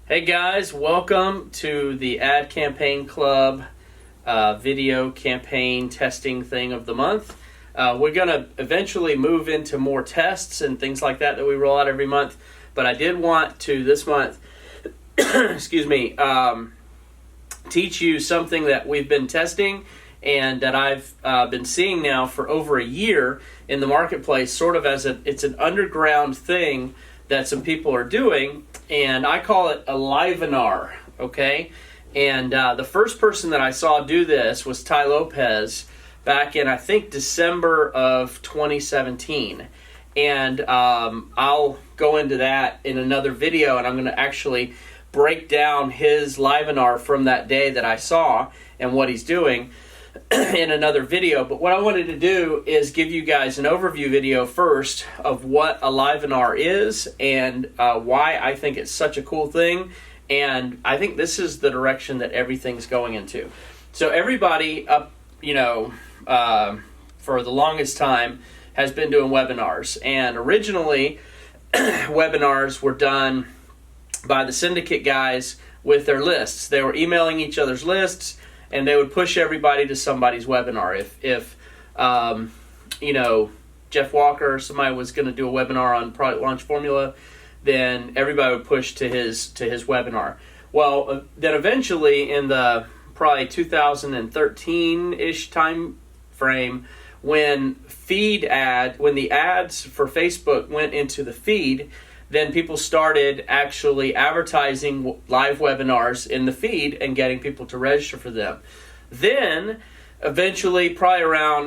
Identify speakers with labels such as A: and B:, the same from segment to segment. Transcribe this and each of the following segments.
A: Hey guys, welcome to the Ad Campaign Club video campaign testing thing of the month. We're going to eventually move into more tests and things like that we roll out every month. But I did want to this month, excuse me, teach you something that we've been testing and that I've been seeing now for over a year in the marketplace, sort of as it's an underground thing that some people are doing, and I call it a Livenar, okay? And the first person that I saw do this was Ty Lopez back in, I think, December of 2017. And I'll go into that in another video, and I'm going to actually break down his Livenar from that day that I saw and what he's doing in another video. But what I wanted to do is give you guys an overview video first of what a Livenar is and why I think it's such a cool thing, and I think this is the direction that everything's going into. So everybody up, for the longest time has been doing webinars, and originally webinars were done by the syndicate guys with their lists. They were emailing each other's lists, and they would push everybody to somebody's webinar. If Jeff Walker or somebody was going to do a webinar on product launch formula, then everybody would push to his webinar. Well, then eventually in the probably 2013-ish time frame, when the ads for Facebook went into the feed, then people started actually advertising live webinars in the feed and getting people to register for them. Then, eventually, probably around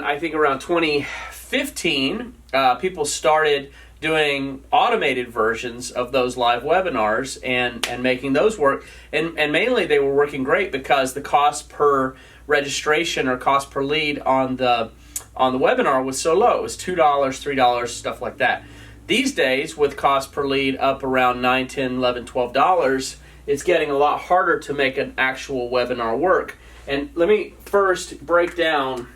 A: 2015, people started doing automated versions of those live webinars and making those work. And mainly they were working great because the cost per registration or cost per lead on the webinar was so low. It was $2, $3, stuff like that. These days, with cost per lead up around $9, $10, $11, $12, it's getting a lot harder to make an actual webinar work. And let me first break down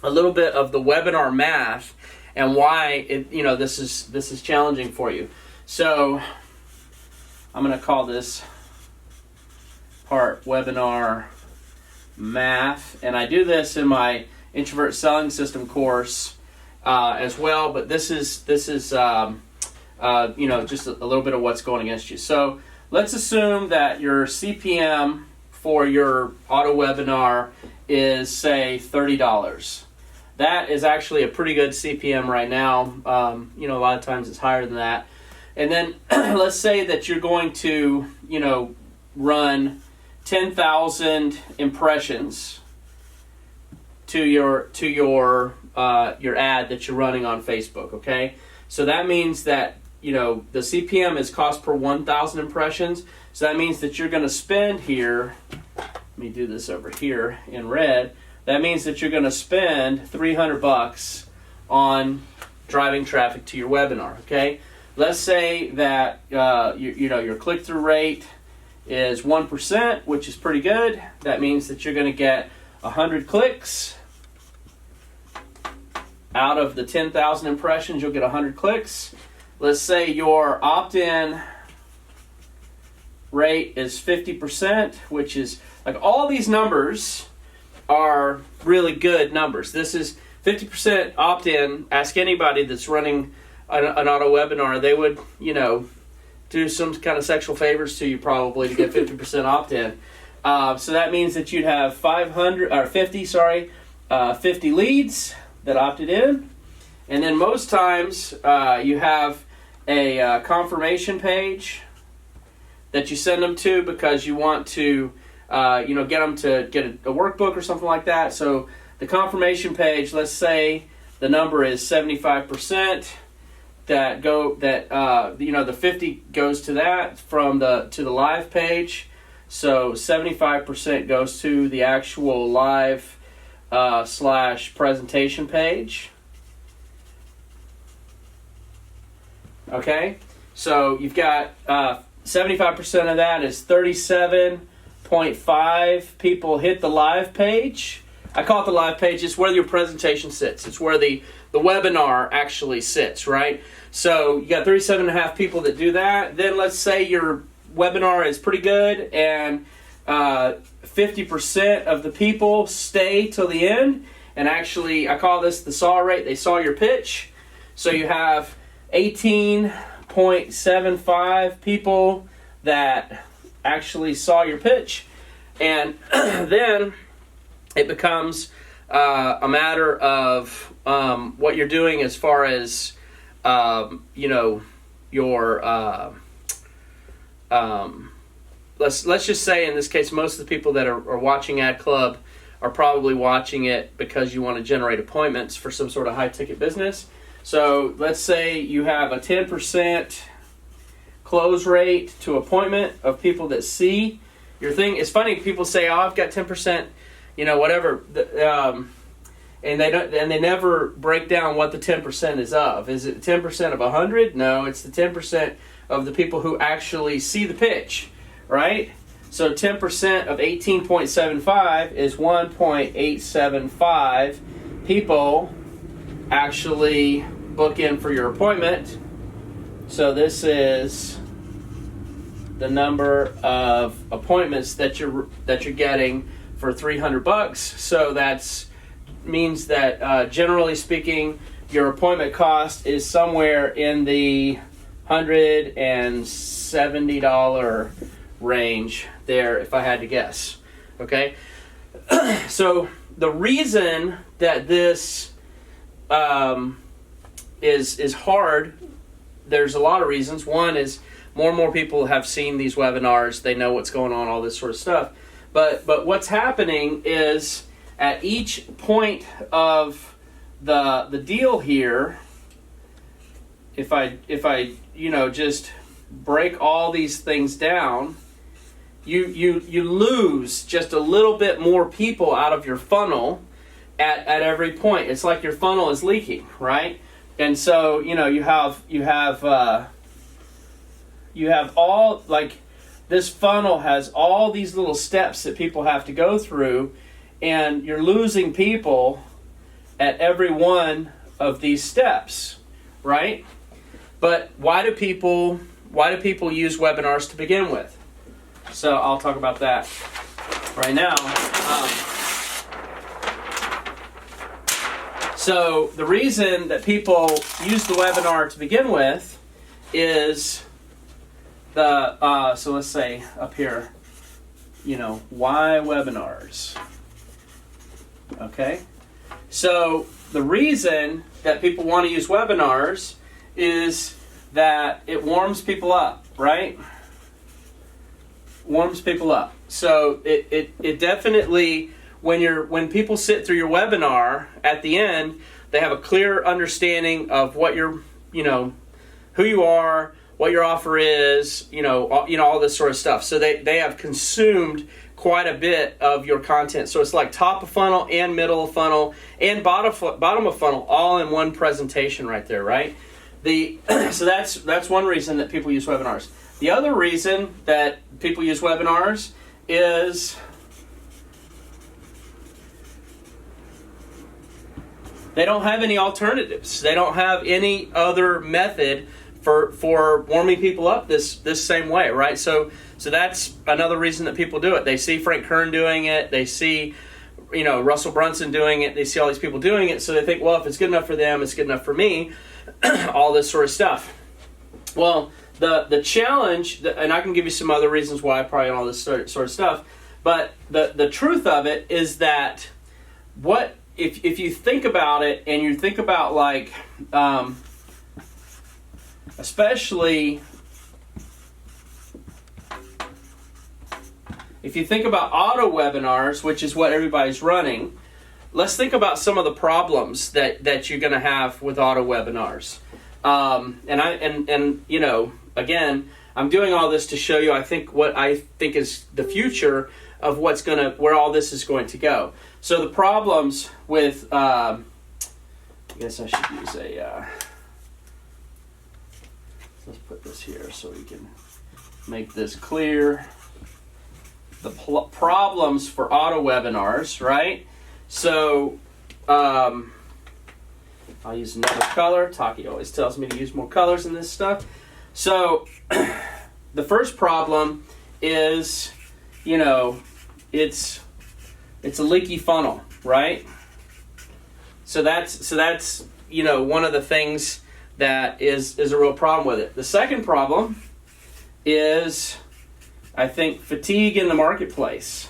A: a little bit of the webinar math and why this is challenging for you. So I'm going to call this part webinar math, and I do this in my Introvert Selling System course as well, but this is just a little bit of what's going against you. So let's assume that your CPM for your auto webinar is, say, $30. That is actually a pretty good CPM right now. A lot of times it's higher than that. And then let's say that you're going to run 10,000 impressions to your ad that you're running on Facebook, okay? So that means that, the CPM is cost per 1,000 impressions. So that means that you're going to spend here, let me do this over here in red, that means that you're going to spend $300 on driving traffic to your webinar, okay? Let's say that, your click-through rate is 1%, which is pretty good. That means that you're going to get 100 clicks. Out of the 10,000 impressions, you'll get 100 clicks. Let's say your opt-in rate is 50%, which is, like, all these numbers are really good numbers. This is 50% opt-in. Ask anybody that's running an auto webinar, they would, do some kind of sexual favors to you probably to get 50% opt-in. So that means that you'd have 50 leads that opted in, and then most times you have a confirmation page that you send them to because you want to get them to get a workbook or something like that. So the confirmation page, let's say the number is 75%. The 50 goes to that to the live page. So 75% goes to the actual live / presentation page. Okay, so you've got 75% of that is 37.5 people hit the live page. I call it the live page. It's where your presentation sits. It's where the webinar actually sits, right? So you got 37.5 people that do that. Then let's say your webinar is pretty good, and 50% of the people stay till the end. And actually, I call this the saw rate. They saw your pitch. So you have 18.75 people that actually saw your pitch. And then it becomes a matter of what you're doing as far as, your... let's just say in this case, most of the people that are watching Ad Club are probably watching it because you want to generate appointments for some sort of high ticket business. So let's say you have a 10% close rate to appointment of people that see your thing. It's funny, people say, "Oh, I've got 10%, whatever," and they never break down what the 10% is of. Is it 10% of 100? No, it's the 10% of the people who actually see the pitch, right? So 10% of 18.75 is 1.875 people actually book in for your appointment. So this is the number of appointments that you're getting for $300. So that means that generally speaking, your appointment cost is somewhere in the $170 range there, if I had to guess. Okay, so the reason that this is hard, there's a lot of reasons. One is more and more people have seen these webinars. They know what's going on, all this sort of stuff. But what's happening is at each point of the deal here, if I just break all these things down, you lose just a little bit more people out of your funnel at every point. It's like your funnel is leaking, right? And so you have all, like, this funnel has all these little steps that people have to go through, and you're losing people at every one of these steps, right? But why do people use webinars to begin with? So I'll talk about that right now. So the reason that people use the webinar to begin with is so let's say up here, why webinars? Okay, so the reason that people want to use webinars is that it warms people up, right? Warms people up. So it definitely, when people sit through your webinar, at the end they have a clear understanding of what you're, who you are, what your offer is, all this sort of stuff. So they have consumed quite a bit of your content. So it's like top of funnel and middle of funnel and bottom of funnel all in one presentation right there, right? So that's one reason that people use webinars. The other reason that people use webinars is they don't have any alternatives. They don't have any other method for warming people up this same way, right? So that's another reason that people do it. They see Frank Kern doing it. They see, Russell Brunson doing it. They see all these people doing it. So they think, well, if it's good enough for them, it's good enough for me. All this sort of stuff. Well, the challenge, and I can give you some other reasons why, probably, and all this sort of stuff. But the truth of it is that if you think about it, and you think about, like, especially if you think about auto webinars, which is what everybody's running, let's think about some of the problems that you're going to have with auto webinars. Again, I'm doing all this to show you, what I think is the future of where all this is going to go. So the problems with, I guess I should use let's put this here so we can make this clear. The problems for auto webinars, right? So I'll use another color. Taki always tells me to use more colors in this stuff. So the first problem is, it's a leaky funnel, right? So that's one of the things that is a real problem with it. The second problem is, I think, fatigue in the marketplace.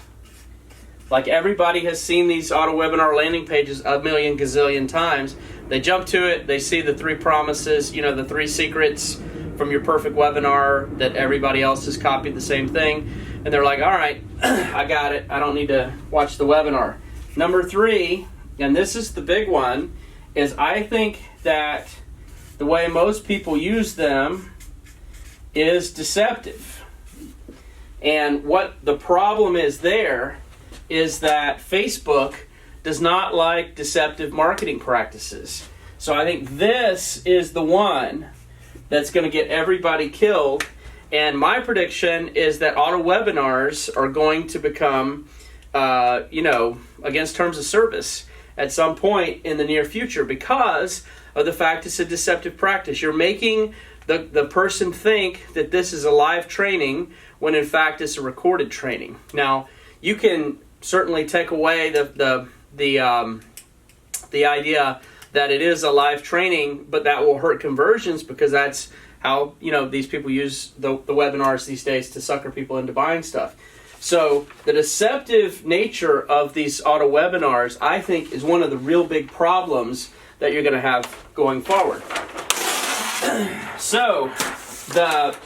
A: Like, everybody has seen these auto webinar landing pages a million gazillion times. They jump to it, they see the 3 promises, the 3 secrets from your perfect webinar that everybody else has copied the same thing, and they're like, all right, I got it, I don't need to watch the webinar. Number 3, and this is the big one, is I think that the way most people use them is deceptive. And what the problem is there is that Facebook does not like deceptive marketing practices. So I think this is the one that's going to get everybody killed. And my prediction is that auto webinars are going to become, against terms of service at some point in the near future because of the fact it's a deceptive practice. You're making the person think that this is a live training when in fact it's a recorded training. Now, you can certainly take away the idea that it is a live training, but that will hurt conversions because that's how these people use the webinars these days to sucker people into buying stuff. So the deceptive nature of these auto webinars, I think, is one of the real big problems that you're going to have going forward. So, but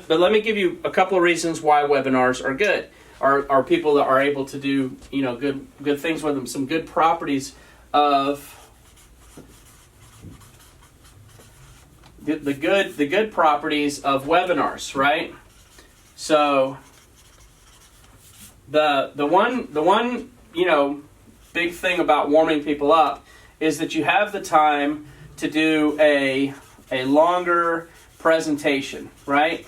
A: let me give you a couple of reasons why webinars are good. Are people that are able to do good things with them. Some good properties of the good properties of webinars, right? So the one big thing about warming people up is that you have the time to do a longer presentation, right?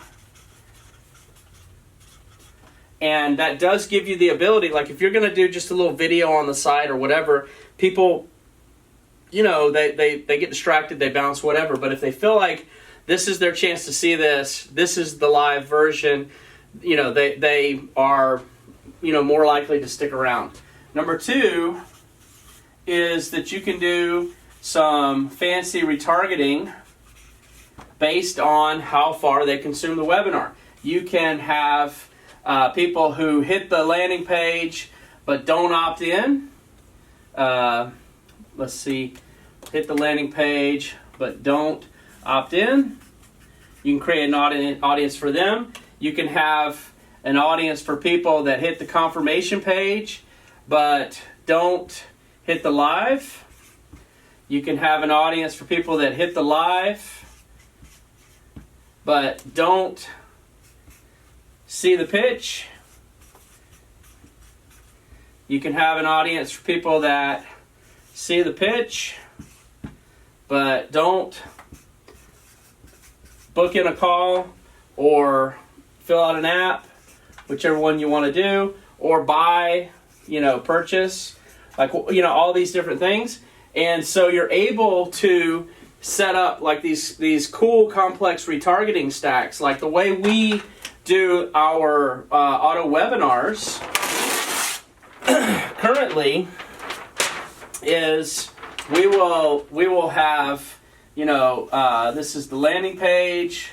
A: And that does give you the ability, like if you're going to do just a little video on the side or whatever, people, they get distracted, they bounce, whatever. But if they feel like this is their chance to see this is the live version, they are, more likely to stick around. Number 2 is that you can do some fancy retargeting based on how far they consume the webinar. You can have people who hit the landing page but don't opt in. Let's see, hit the landing page but don't opt in. You can create an audience for them. You can have an audience for people that hit the confirmation page but don't hit the live. You can have an audience for people that hit the live but don't see the pitch. You can have an audience for people that see the pitch but don't book in a call or fill out an app, whichever one you want to do, or buy, purchase, like, all these different things. And so you're able to set up like these cool complex retargeting stacks, like the way we do our auto webinars currently is we will have this is the landing page,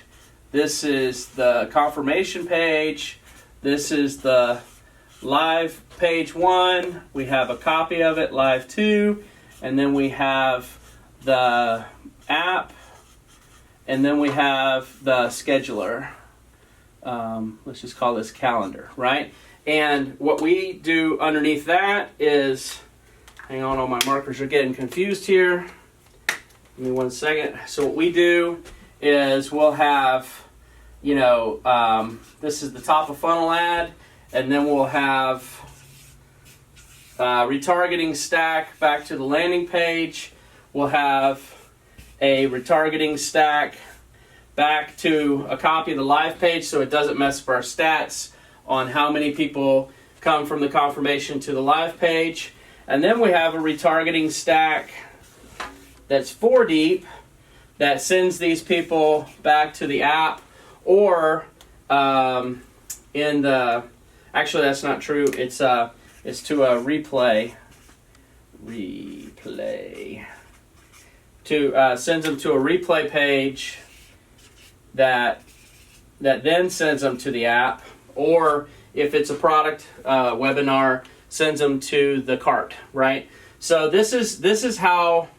A: this is the confirmation page, this is the live page 1, we have a copy of it, live 2, and then we have the app, and then we have the scheduler. Let's just call this calendar, right? And what we do underneath that is, hang on, all my markers are getting confused here. Give me 1 second. So what we do is we'll have, this is the top of funnel ad, and then we'll have retargeting stack back to the landing page. We'll have a retargeting stack back to a copy of the live page so it doesn't mess up our stats on how many people come from the confirmation to the live page. And then we have a retargeting stack that's 4 deep that sends these people back to the app or in the, actually that's not true. It's to a replay. Sends them to a replay page that then sends them to the app, or if it's a product webinar, sends them to the cart, right? So this is how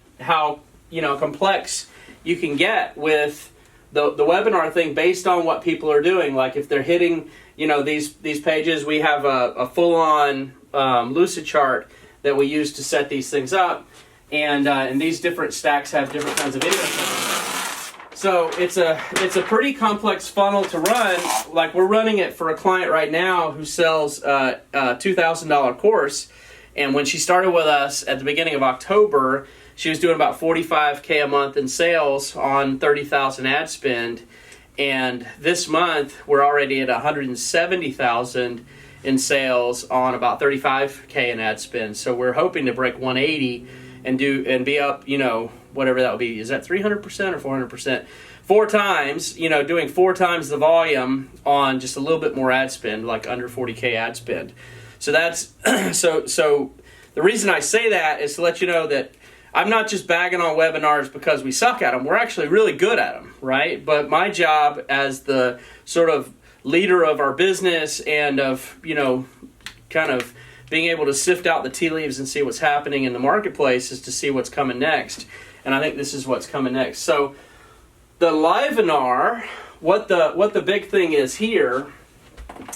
A: complex you can get with the webinar thing based on what people are doing. Like if they're hitting these pages, we have a full-on Lucid chart that we use to set these things up, and these different stacks have different kinds of videos. So it's a pretty complex funnel to run. Like we're running it for a client right now who sells a $2,000 course, and when she started with us at the beginning of October, she was doing about $45K a month in sales on 30,000 ad spend, and this month we're already at 170,000 in sales on about 35K in ad spend. So we're hoping to break 180 and be up, whatever that would be. Is that 300% or 400%? 4 times, doing 4 times the volume on just a little bit more ad spend, like under 40K ad spend. So that's so the reason I say that is to let you know that I'm not just bagging on webinars because we suck at them. We're actually really good at them, right? But my job as the sort of leader of our business and of, kind of being able to sift out the tea leaves and see what's happening in the marketplace is to see what's coming next. And I think this is what's coming next. So the Livenar, what the big thing is here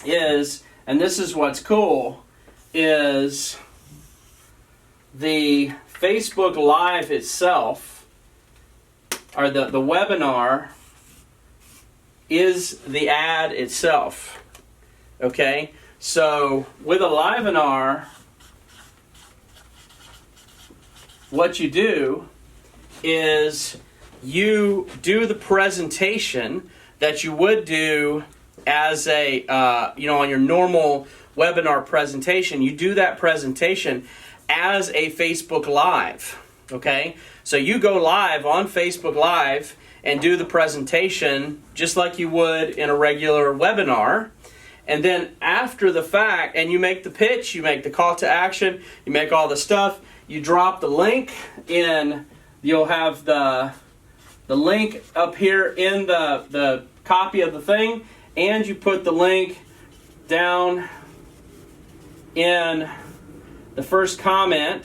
A: is, and this is what's cool, is the Facebook Live itself, or the webinar, is the ad itself. Okay? So with a Livenar, what you do is you do the presentation that you would do as a, on your normal webinar presentation. You do that presentation as a Facebook Live, okay? So you go live on Facebook Live and do the presentation just like you would in a regular webinar. And then after the fact, and you make the pitch, you make the call to action, you make all the stuff, you drop the link in, you'll have the link up here in the copy of the thing, and you put the link down in the first comment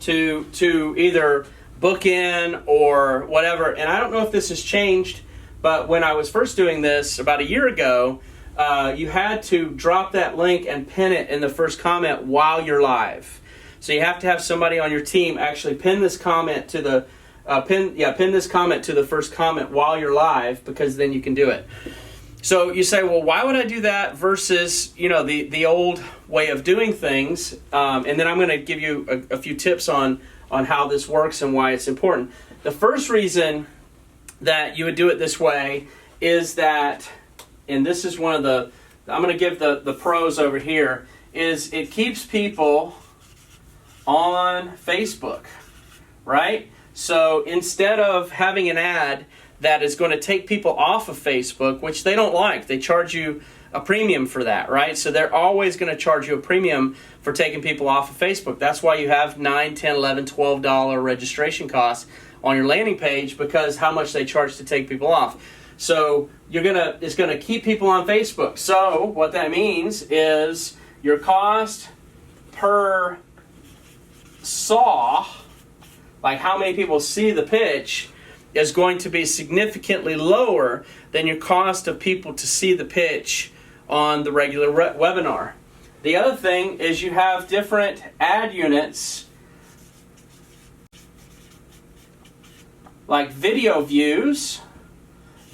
A: to either book in or whatever. And I don't know if this has changed, but when I was first doing this about a year ago, you had to drop that link and pin it in the first comment while you're live. So you have to have somebody on your team actually pin this comment to the pin this comment to the first comment while you're live, because then you can do it. So you say, well, why would I do that versus the old way of doing things? And then I'm going to give you a few tips on how this works and why it's important. The first reason that you would do it this way is that, and this is one of the, I'm going to give the pros over here, is it keeps people on Facebook, right? So instead of having an ad that is going to take people off of Facebook, which they don't like, they charge you a premium for that, right? So they're always going to charge you a premium for taking people off of Facebook. That's why you have $9, $10, $11, $12 registration costs on your landing page, because how much they charge to take people off. So it's going to keep people on Facebook. So what that means is your cost per saw, like how many people see the pitch, is going to be significantly lower than your cost of people to see the pitch on the regular webinar. The other thing is you have different ad units, like video views,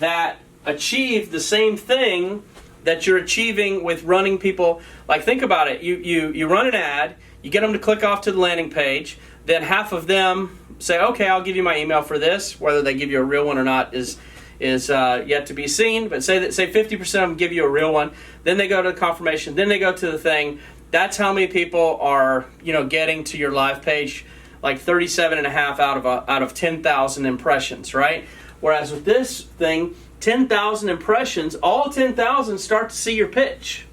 A: that achieve the same thing that you're achieving with running people. Like, think about it. You run an ad, you get them to click off to the landing page, then half of them say, okay, I'll give you my email for this. Whether they give you a real one or not is yet to be seen. But say 50% of them give you a real one. Then they go to the confirmation. Then they go to the thing. That's how many people are getting to your live page like 37.5 out of 10,000 impressions, right? Whereas with this thing, 10,000 impressions, all 10,000 start to see your pitch.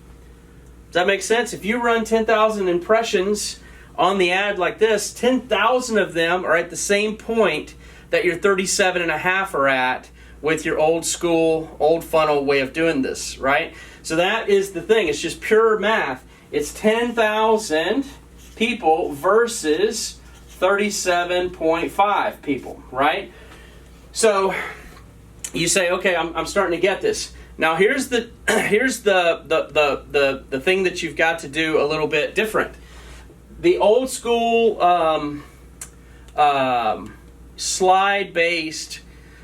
A: Does that make sense? If you run 10,000 impressions on the ad like this, 10,000 of them are at the same point that your 37.5 are at with your old school, old funnel way of doing this, right? So that is the thing. It's just pure math. It's 10,000 people versus 37.5 people, right? So you say, okay, I'm starting to get this. Now here's the thing that you've got to do a little bit different. The old school slide-based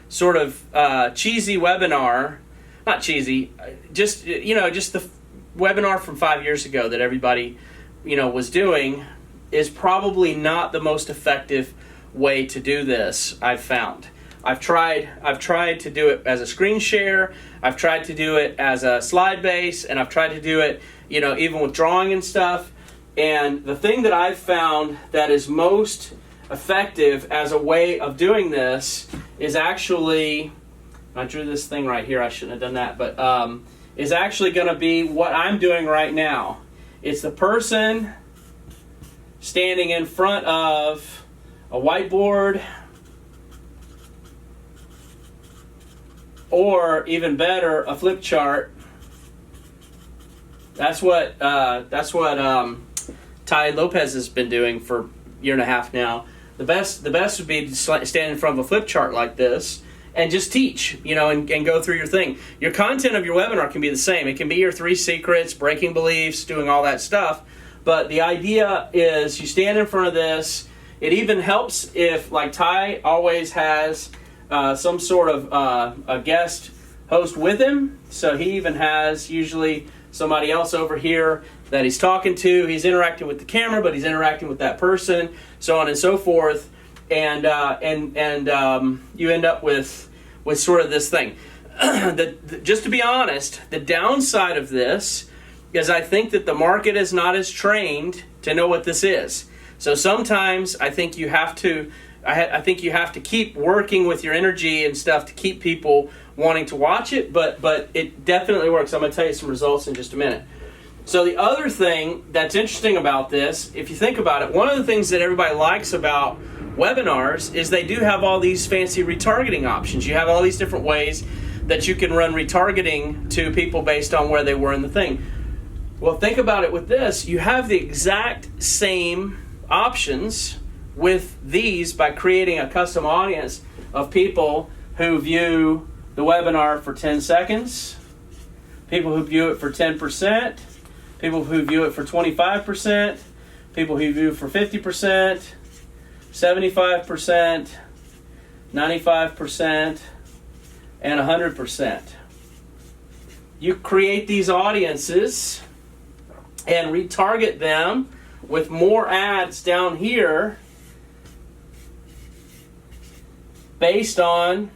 A: sort of cheesy webinar, not cheesy, just the webinar from 5 years ago that everybody was doing is probably not the most effective way to do this. I've found. I've tried to do it as a screen share. I've tried to do it as a slide base, and I've tried to do it, even with drawing and stuff. And the thing that I've found that is most effective as a way of doing this is actually, I drew this thing right here. I shouldn't have done that, but is actually going to be what I'm doing right now. It's the person standing in front of a whiteboard, or even better, a flip chart. That's what Ty Lopez has been doing for a year and a half now. The best would be to stand in front of a flip chart like this and just teach, and go through your thing. Your content of your webinar can be the same. It can be your 3 secrets, breaking beliefs, doing all that stuff. But the idea is you stand in front of this. It even helps if, like Ty always has some sort of a guest host with him. So he even has usually somebody else over here that he's talking to. He's interacting with the camera, but he's interacting with that person, so on and so forth. And you end up with sort of this thing. Just to be honest, the downside of this is I think that the market is not as trained to know what this is. So sometimes I think you have to keep working with your energy and stuff to keep people wanting to watch it, but it definitely works. I'm going to tell you some results in just a minute. So the other thing that's interesting about this, if you think about it, one of the things that everybody likes about webinars is they do have all these fancy retargeting options. You have all these different ways that you can run retargeting to people based on where they were in the thing. Well, think about it with this. You have the exact same options with these by creating a custom audience of people who view the webinar for 10 seconds, people who view it for 10%, people who view it for 25%, people who view it for 50%, 75%, 95%, and 100%. You create these audiences and retarget them with more ads down here based on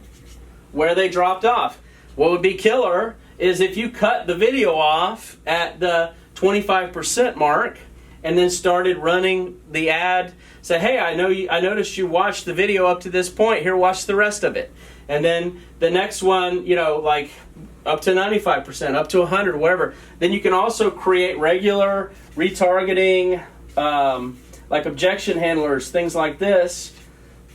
A: where they dropped off. What would be killer is if you cut the video off at the 25% mark and then started running the ad. Say, hey, I noticed you watched the video up to this point. Here, watch the rest of it. And then the next one, like up to 95%, up to 100, whatever. Then you can also create regular retargeting, like objection handlers, things like this.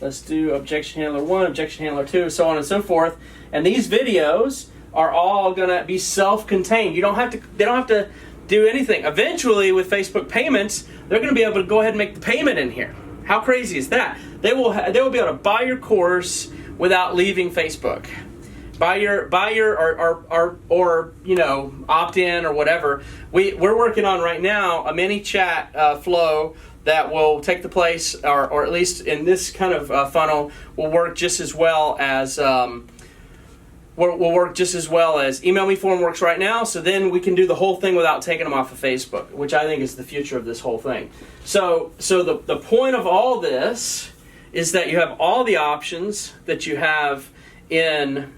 A: Let's do objection handler 1, objection handler 2, so on and so forth. And these videos are all going to be self-contained. They don't have to do anything. Eventually, with Facebook payments, they're going to be able to go ahead and make the payment in here. How crazy is that? They will be able to buy your course without leaving Facebook. Buy your or opt in or whatever. We're working on right now a mini chat flow that will take the place, or at least in this kind of funnel, will work just as well as Email Me form works right now. So then we can do the whole thing without taking them off of Facebook, which I think is the future of this whole thing. So the point of all this is that you have all the options that you have in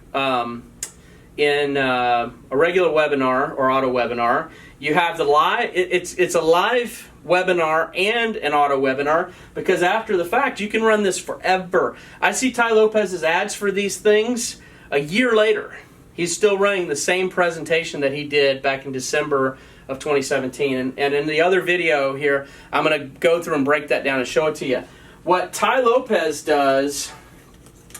A: in a regular webinar or auto webinar. You have the live, it's a live webinar and an auto webinar, because after the fact, you can run this forever. I see Ty Lopez's ads for these things a year later. He's still running the same presentation that he did back in December of 2017. And in the other video here, I'm going to go through and break that down and show it to you. What Ty Lopez does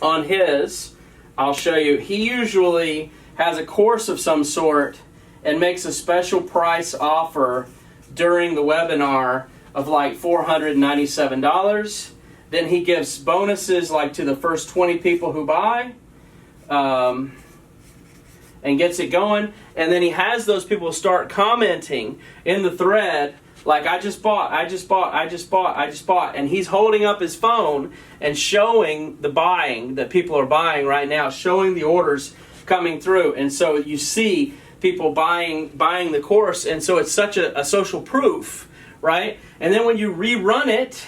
A: on his, I'll show you. He usually has a course of some sort and makes a special price offer during the webinar of like $497. Then he gives bonuses like to the first 20 people who buy. And gets it going, and then he has those people start commenting in the thread like, I just bought, I just bought, I just bought, I just bought, and he's holding up his phone and showing the buying that people are buying right now, showing the orders coming through. And so you see people buying the course, and so it's such a social proof, right? And then when you rerun it,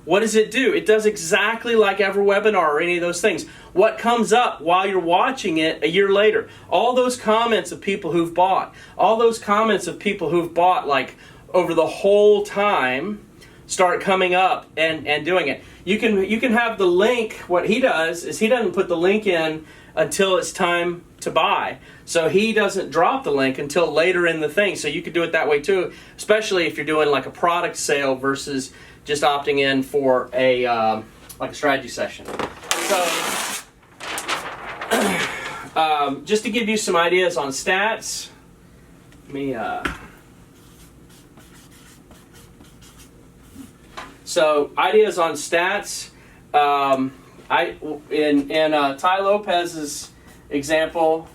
A: what does it do? It does exactly like every webinar or any of those things. What comes up while you're watching it a year later? All those comments of people who've bought, all those comments of people who've bought like over the whole time start coming up and doing it. You can have the link. What he does is he doesn't put the link in until it's time to buy. So he doesn't drop the link until later in the thing. So you could do it that way too, especially if you're doing like a product sale versus just opting in for a like a strategy session. So just to give you some ideas on stats, let me so ideas on stats. In Ty Lopez's example,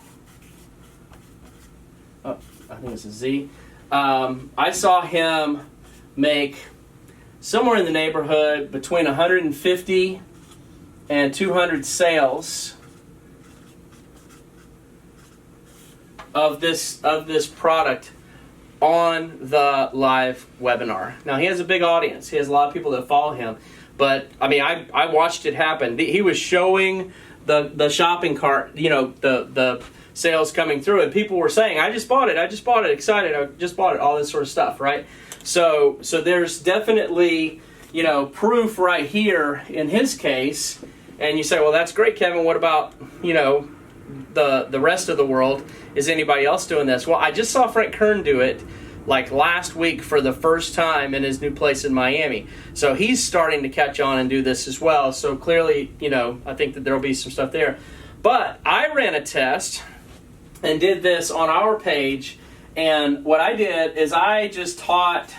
A: I think it's a Z. I saw him make somewhere in the neighborhood between 150 and 200 sales of this product on the live webinar. Now he has a big audience. He has a lot of people that follow him. But I mean, I watched it happen. He was showing the shopping cart, the sales coming through, and people were saying, I just bought it, excited, I just bought it, all this sort of stuff, right? So there's definitely, proof right here in his case. And you say, well, that's great, Kevin. What about, the rest of the world? Is anybody else doing this? Well, I just saw Frank Kern do it like last week for the first time in his new place in Miami. So he's starting to catch on and do this as well. So clearly, I think that there'll be some stuff there. But I ran a test and did this on our page. And what I did is I just taught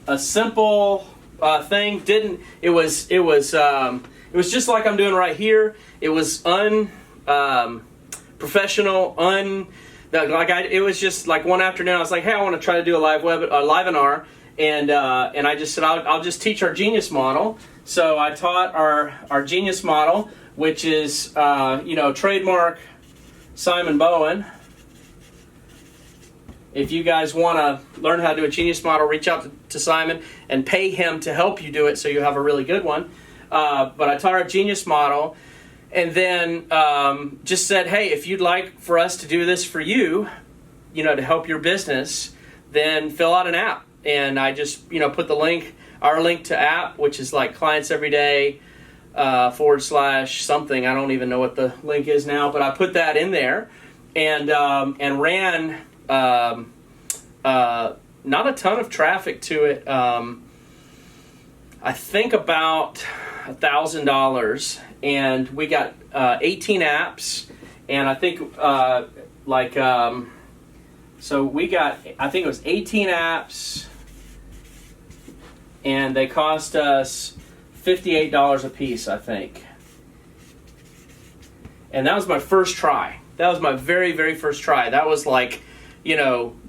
A: a simple thing. It was just like I'm doing right here. It was professional, it was just like one afternoon I was like, hey, I want to try to do a Livenar, and I just said I'll just teach our genius model. So I taught our genius model, which is trademark Simon Bowen. If you guys want to learn how to do a genius model, reach out to Simon and pay him to help you do it so you have a really good one. But I taught our genius model, and then just said, hey, if you'd like for us to do this for you, to help your business, then fill out an app. And I just, put our link to app, which is like Clients Every Day / something. I don't even know what the link is now, but I put that in there and ran not a ton of traffic to it. I think about $1,000, and we got 18 apps, and I think so we got, I think it was 18 apps, and they cost us $58 a piece, I think. And that was my first try. That was my very, very first try. That was like,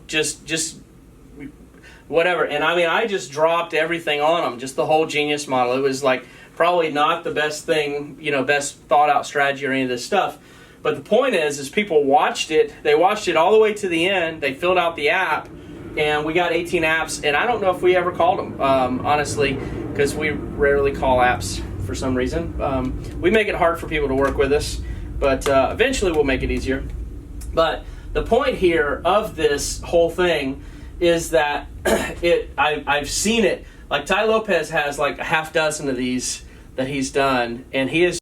A: just whatever. And I mean, I just dropped everything on them, just the whole genius model. It was like probably not the best thing, best thought out strategy or any of this stuff. But the point is people watched it. They watched it all the way to the end. They filled out the app, and we got 18 apps. And I don't know if we ever called them, honestly, because we rarely call apps for some reason. We make it hard for people to work with us. but eventually we'll make it easier. But the point here of this whole thing is that I've seen it. Like Tai Lopez has like a half dozen of these that he's done, and he is